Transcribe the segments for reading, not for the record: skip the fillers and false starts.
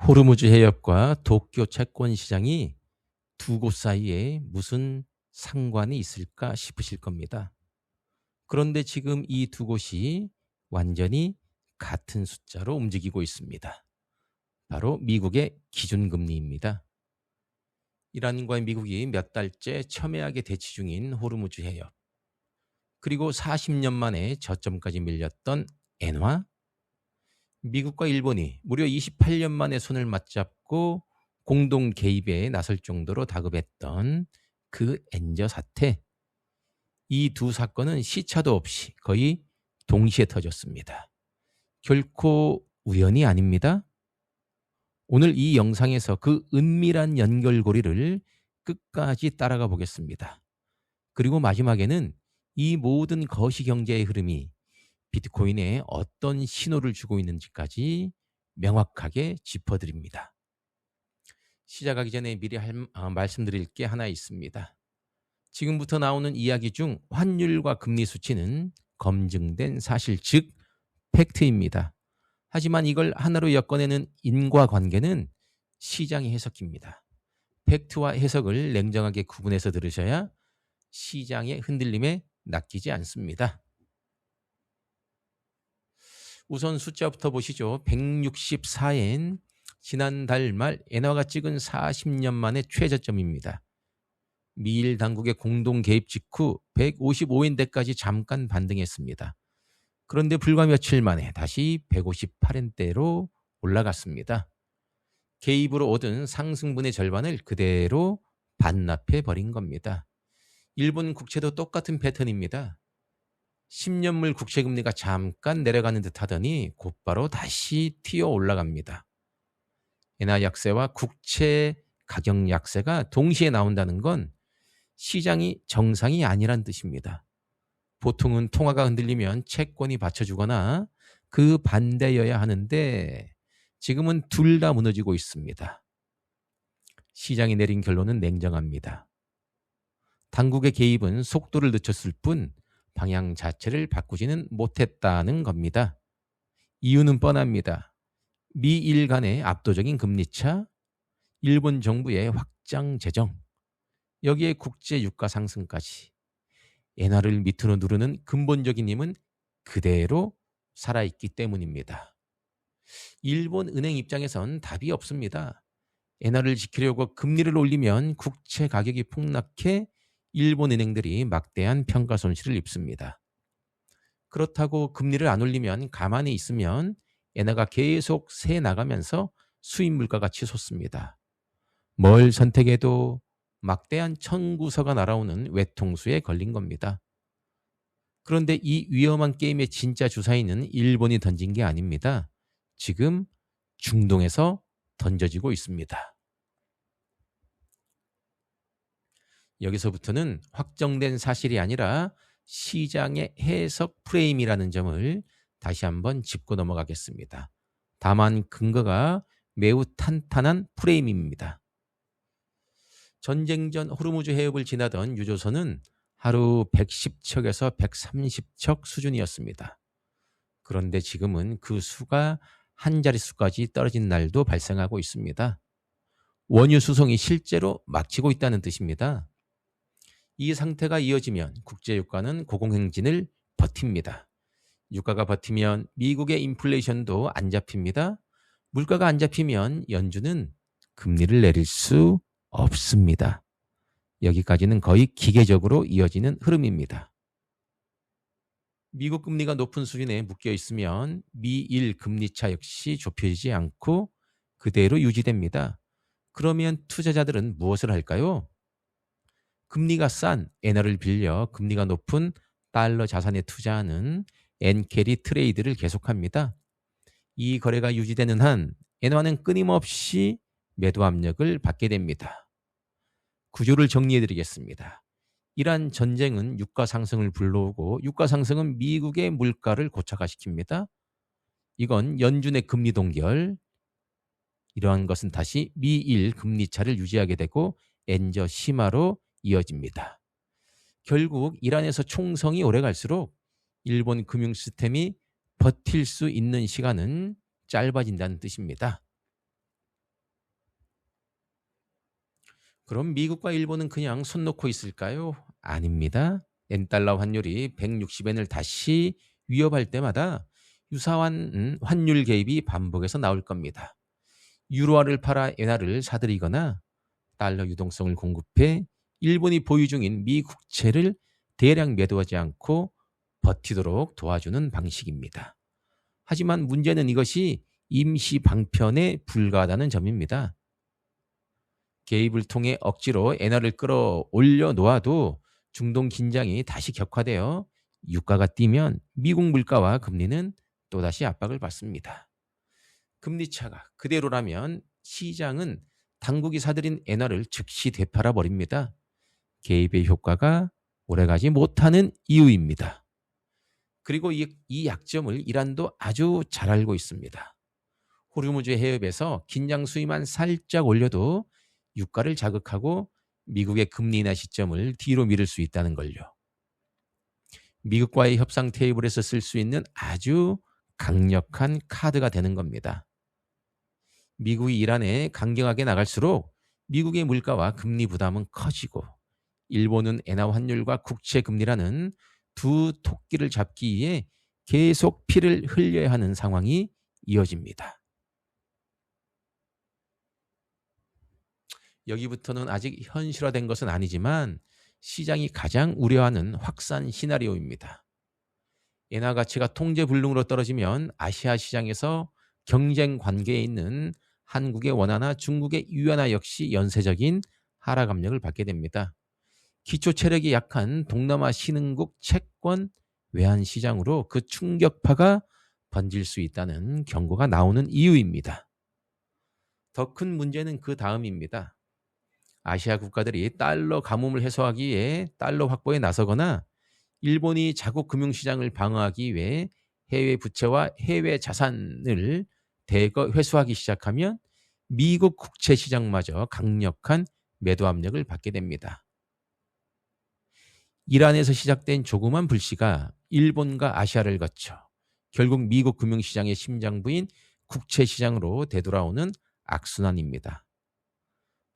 호르무즈 해협과 도쿄 채권 시장이 두 곳 사이에 무슨 상관이 있을까 싶으실 겁니다. 그런데 지금 이 두 곳이 완전히 같은 숫자로 움직이고 있습니다. 바로 미국의 기준금리입니다. 이란과 미국이 몇 달째 첨예하게 대치 중인 호르무즈 해협, 그리고 40년 만에 저점까지 밀렸던 엔화, 미국과 일본이 무려 28년 만에 손을 맞잡고 공동 개입에 나설 정도로 다급했던 그 엔저 사태, 이 두 사건은 시차도 없이 거의 동시에 터졌습니다. 결코 우연이 아닙니다. 오늘 이 영상에서 그 은밀한 연결고리를 끝까지 따라가 보겠습니다. 그리고 마지막에는 이 모든 거시경제의 흐름이 비트코인에 어떤 신호를 주고 있는지까지 명확하게 짚어드립니다. 시작하기 전에 미리 말씀드릴 게 하나 있습니다. 지금부터 나오는 이야기 중 환율과 금리 수치는 검증된 사실, 즉 팩트입니다. 하지만 이걸 하나로 엮어내는 인과관계는 시장의 해석입니다. 팩트와 해석을 냉정하게 구분해서 들으셔야 시장의 흔들림에 낚이지 않습니다. 우선 숫자부터 보시죠. 164엔, 지난달 말 엔화가 찍은 40년 만의 최저점입니다. 미일 당국의 공동 개입 직후 155엔대까지 잠깐 반등했습니다. 그런데 불과 며칠 만에 다시 158엔대로 올라갔습니다. 개입으로 얻은 상승분의 절반을 그대로 반납해 버린 겁니다. 일본 국채도 똑같은 패턴입니다. 10년물 국채금리가 잠깐 내려가는 듯 하더니 곧바로 다시 튀어 올라갑니다. 엔화 약세와 국채 가격 약세가 동시에 나온다는 건 시장이 정상이 아니란 뜻입니다. 보통은 통화가 흔들리면 채권이 받쳐주거나 그 반대여야 하는데 지금은 둘 다 무너지고 있습니다. 시장이 내린 결론은 냉정합니다. 당국의 개입은 속도를 늦췄을 뿐 방향 자체를 바꾸지는 못했다는 겁니다. 이유는 뻔합니다. 미일 간의 압도적인 금리차, 일본 정부의 확장 재정, 여기에 국제 유가 상승까지 엔화를 밑으로 누르는 근본적인 힘은 그대로 살아있기 때문입니다. 일본 은행 입장에선 답이 없습니다. 엔화를 지키려고 금리를 올리면 국채 가격이 폭락해 일본 은행들이 막대한 평가 손실을 입습니다. 그렇다고 금리를 안 올리면 가만히 있으면 엔화가 계속 새 나가면서 수입 물가가 치솟습니다. 뭘 선택해도 막대한 청구서가 날아오는 외통수에 걸린 겁니다. 그런데 이 위험한 게임의 진짜 주사위는 일본이 던진 게 아닙니다. 지금 중동에서 던져지고 있습니다. 여기서부터는 확정된 사실이 아니라 시장의 해석 프레임이라는 점을 다시 한번 짚고 넘어가겠습니다. 다만 근거가 매우 탄탄한 프레임입니다. 전쟁 전 호르무즈 해협을 지나던 유조선은 하루 110척에서 130척 수준이었습니다. 그런데 지금은 그 수가 한 자릿수까지 떨어진 날도 발생하고 있습니다. 원유 수송이 실제로 막히고 있다는 뜻입니다. 이 상태가 이어지면 국제유가는 고공행진을 버팁니다. 유가가 버티면 미국의 인플레이션도 안 잡힙니다. 물가가 안 잡히면 연준은 금리를 내릴 수 없습니다. 여기까지는 거의 기계적으로 이어지는 흐름입니다. 미국 금리가 높은 수준에 묶여 있으면 미일 금리차 역시 좁혀지지 않고 그대로 유지됩니다. 그러면 투자자들은 무엇을 할까요? 금리가 싼 엔화를 빌려 금리가 높은 달러 자산에 투자하는 엔캐리 트레이드를 계속합니다. 이 거래가 유지되는 한 엔화는 끊임없이 매도 압력을 받게 됩니다. 구조를 정리해 드리겠습니다. 이란 전쟁은 유가 상승을 불러오고 유가 상승은 미국의 물가를 고착화시킵니다. 이건 연준의 금리 동결, 이러한 것은 다시 미일 금리차를 유지하게 되고 엔저 심화로 이어집니다. 결국 이란에서 총성이 오래갈수록 일본 금융 시스템이 버틸 수 있는 시간은 짧아진다는 뜻입니다. 그럼 미국과 일본은 그냥 손 놓고 있을까요? 아닙니다. 엔달러 환율이 160엔을 다시 위협할 때마다 유사한 환율 개입이 반복해서 나올 겁니다. 유로화를 팔아 엔화를 사들이거나 달러 유동성을 공급해 일본이 보유 중인 미 국채를 대량 매도하지 않고 버티도록 도와주는 방식입니다. 하지만 문제는 이것이 임시 방편에 불과하다는 점입니다. 개입을 통해 억지로 엔화를 끌어올려 놓아도 중동 긴장이 다시 격화되어 유가가 뛰면 미국 물가와 금리는 또다시 압박을 받습니다. 금리 차가 그대로라면 시장은 당국이 사들인 엔화를 즉시 되팔아 버립니다. 개입의 효과가 오래가지 못하는 이유입니다. 그리고 이 약점을 이란도 아주 잘 알고 있습니다. 호르무즈 해협에서 긴장 수위만 살짝 올려도 유가를 자극하고 미국의 금리 인하 시점을 뒤로 미룰 수 있다는 걸요. 미국과의 협상 테이블에서 쓸 수 있는 아주 강력한 카드가 되는 겁니다. 미국이 이란에 강경하게 나갈수록 미국의 물가와 금리 부담은 커지고 일본은 엔화 환율과 국채 금리라는 두 토끼를 잡기 위해 계속 피를 흘려야 하는 상황이 이어집니다. 여기부터는 아직 현실화된 것은 아니지만 시장이 가장 우려하는 확산 시나리오입니다. 엔화 가치가 통제 불능으로 떨어지면 아시아 시장에서 경쟁 관계에 있는 한국의 원화나 중국의 유안화 역시 연쇄적인 하락 압력을 받게 됩니다. 기초 체력이 약한 동남아 신흥국 채권 외환 시장으로 그 충격파가 번질 수 있다는 경고가 나오는 이유입니다. 더 큰 문제는 그 다음입니다. 아시아 국가들이 달러 가뭄을 해소하기 위해 달러 확보에 나서거나 일본이 자국 금융시장을 방어하기 위해 해외 부채와 해외 자산을 대거 회수하기 시작하면 미국 국채 시장마저 강력한 매도 압력을 받게 됩니다. 이란에서 시작된 조그만 불씨가 일본과 아시아를 거쳐 결국 미국 금융시장의 심장부인 국채 시장으로 되돌아오는 악순환입니다.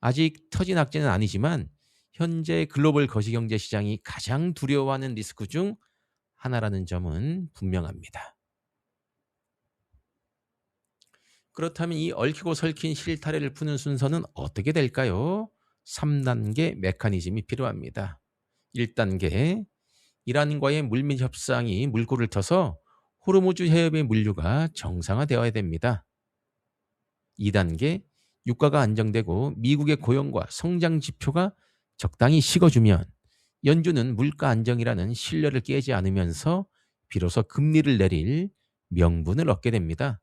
아직 터진 악재는 아니지만 현재 글로벌 거시경제 시장이 가장 두려워하는 리스크 중 하나라는 점은 분명합니다. 그렇다면 이 얽히고 설킨 실타래를 푸는 순서는 어떻게 될까요? 3단계 메커니즘이 필요합니다. 1단계, 이란과의 물밑 협상이 물꼬를 터서 호르무즈 해협의 물류가 정상화되어야 됩니다. 2단계, 유가가 안정되고 미국의 고용과 성장 지표가 적당히 식어주면 연준은 물가 안정이라는 신뢰를 깨지 않으면서 비로소 금리를 내릴 명분을 얻게 됩니다.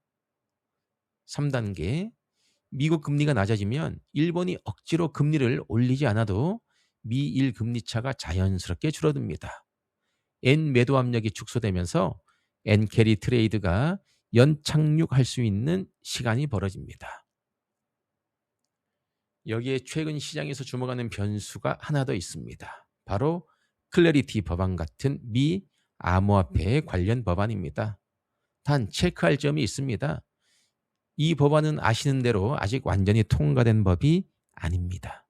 3단계, 미국 금리가 낮아지면 일본이 억지로 금리를 올리지 않아도 미일 금리 차가 자연스럽게 줄어듭니다. 엔 매도 압력이 축소되면서 엔 캐리 트레이드가 연착륙할 수 있는 시간이 벌어집니다. 여기에 최근 시장에서 주목하는 변수가 하나 더 있습니다. 바로 클래리티 법안 같은 미 암호화폐 관련 법안입니다. 단 체크할 점이 있습니다. 이 법안은 아시는 대로 아직 완전히 통과된 법이 아닙니다.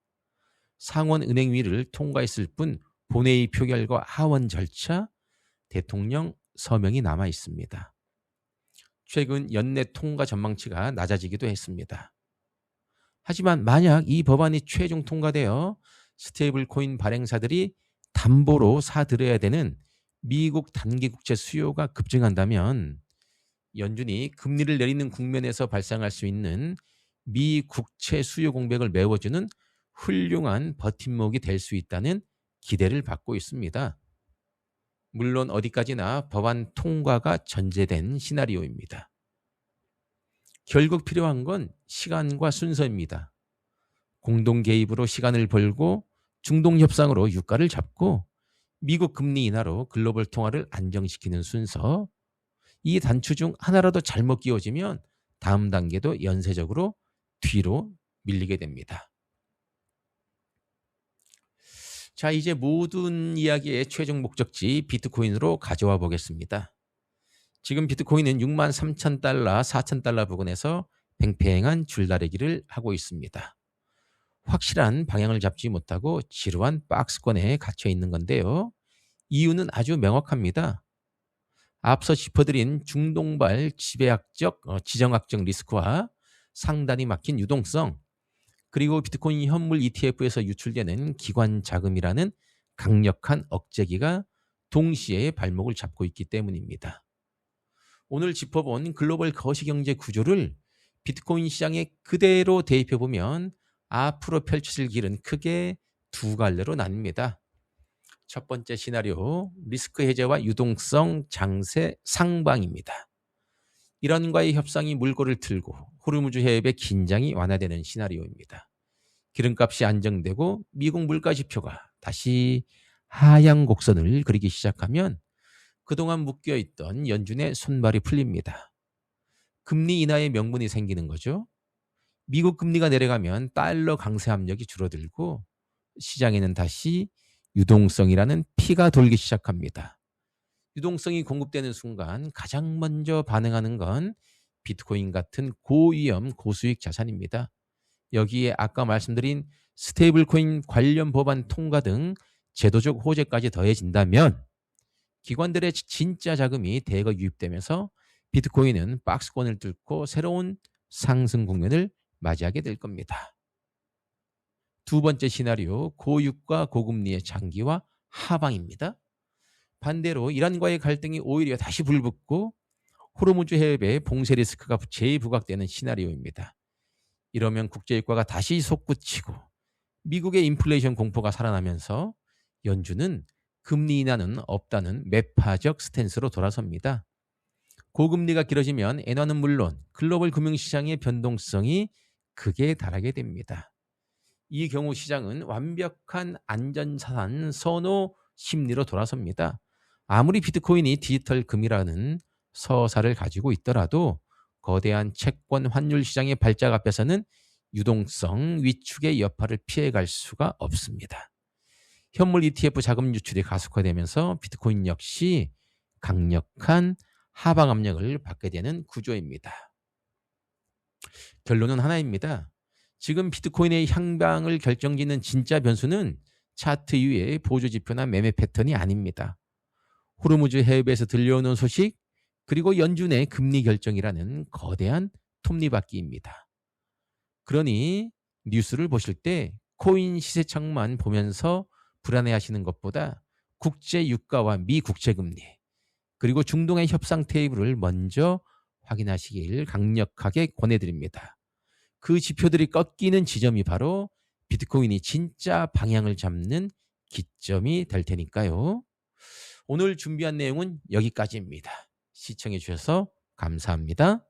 상원은행위를 통과했을 뿐 본회의 표결과 하원 절차, 대통령 서명이 남아 있습니다. 최근 연내 통과 전망치가 낮아지기도 했습니다. 하지만 만약 이 법안이 최종 통과되어 스테이블 코인 발행사들이 담보로 사들여야 되는 미국 단기 국채 수요가 급증한다면 연준이 금리를 내리는 국면에서 발생할 수 있는 미 국채 수요 공백을 메워주는 훌륭한 버팀목이 될 수 있다는 기대를 받고 있습니다. 물론 어디까지나 법안 통과가 전제된 시나리오입니다. 결국 필요한 건 시간과 순서입니다. 공동 개입으로 시간을 벌고 중동 협상으로 유가를 잡고 미국 금리 인하로 글로벌 통화를 안정시키는 순서, 이 단추 중 하나라도 잘못 끼워지면 다음 단계도 연쇄적으로 뒤로 밀리게 됩니다. 자, 이제 모든 이야기의 최종 목적지 비트코인으로 가져와 보겠습니다. 지금 비트코인은 63,000달러, 4,000달러 부근에서 팽팽한 줄다리기를 하고 있습니다. 확실한 방향을 잡지 못하고 지루한 박스권에 갇혀 있는 건데요. 이유는 아주 명확합니다. 앞서 짚어드린 중동발 지정학적 리스크와 상단이 막힌 유동성, 그리고 비트코인 현물 ETF에서 유출되는 기관 자금이라는 강력한 억제기가 동시에 발목을 잡고 있기 때문입니다. 오늘 짚어본 글로벌 거시경제 구조를 비트코인 시장에 그대로 대입해보면 앞으로 펼쳐질 길은 크게 두 갈래로 나뉩니다. 첫 번째 시나리오, 리스크 해제와 유동성 장세 상방입니다. 이란과의 협상이 물꼬를 틀고 호르무즈 해협의 긴장이 완화되는 시나리오입니다. 기름값이 안정되고 미국 물가지표가 다시 하향 곡선을 그리기 시작하면 그동안 묶여있던 연준의 손발이 풀립니다. 금리 인하의 명분이 생기는 거죠. 미국 금리가 내려가면 달러 강세 압력이 줄어들고 시장에는 다시 유동성이라는 피가 돌기 시작합니다. 유동성이 공급되는 순간 가장 먼저 반응하는 건 비트코인 같은 고위험 고수익 자산입니다. 여기에 아까 말씀드린 스테이블코인 관련 법안 통과 등 제도적 호재까지 더해진다면 기관들의 진짜 자금이 대거 유입되면서 비트코인은 박스권을 뚫고 새로운 상승 국면을 맞이하게 될 겁니다. 두 번째 시나리오, 고유가 고금리의 장기화 하방입니다. 반대로 이란과의 갈등이 오히려 다시 불붙고 호르무즈 해협의 봉쇄 리스크가 재부각되는 시나리오입니다. 이러면 국제유가가 다시 솟구치고 미국의 인플레이션 공포가 살아나면서 연준은 금리 인하는 없다는 매파적 스탠스로 돌아섭니다. 고금리가 길어지면 엔화는 물론 글로벌 금융시장의 변동성이 극에 달하게 됩니다. 이 경우 시장은 완벽한 안전자산 선호 심리로 돌아섭니다. 아무리 비트코인이 디지털 금이라는 서사를 가지고 있더라도 거대한 채권 환율 시장의 발작 앞에서는 유동성 위축의 여파를 피해갈 수가 없습니다. 현물 ETF 자금 유출이 가속화되면서 비트코인 역시 강력한 하방 압력을 받게 되는 구조입니다. 결론은 하나입니다. 지금 비트코인의 향방을 결정짓는 진짜 변수는 차트 위의 보조지표나 매매 패턴이 아닙니다. 호르무즈 해협에서 들려오는 소식, 그리고 연준의 금리 결정이라는 거대한 톱니바퀴입니다. 그러니 뉴스를 보실 때 코인 시세창만 보면서 불안해하시는 것보다 국제 유가와 미 국채금리, 그리고 중동의 협상 테이블을 먼저 확인하시길 강력하게 권해드립니다. 그 지표들이 꺾이는 지점이 바로 비트코인이 진짜 방향을 잡는 기점이 될 테니까요. 오늘 준비한 내용은 여기까지입니다. 시청해 주셔서 감사합니다.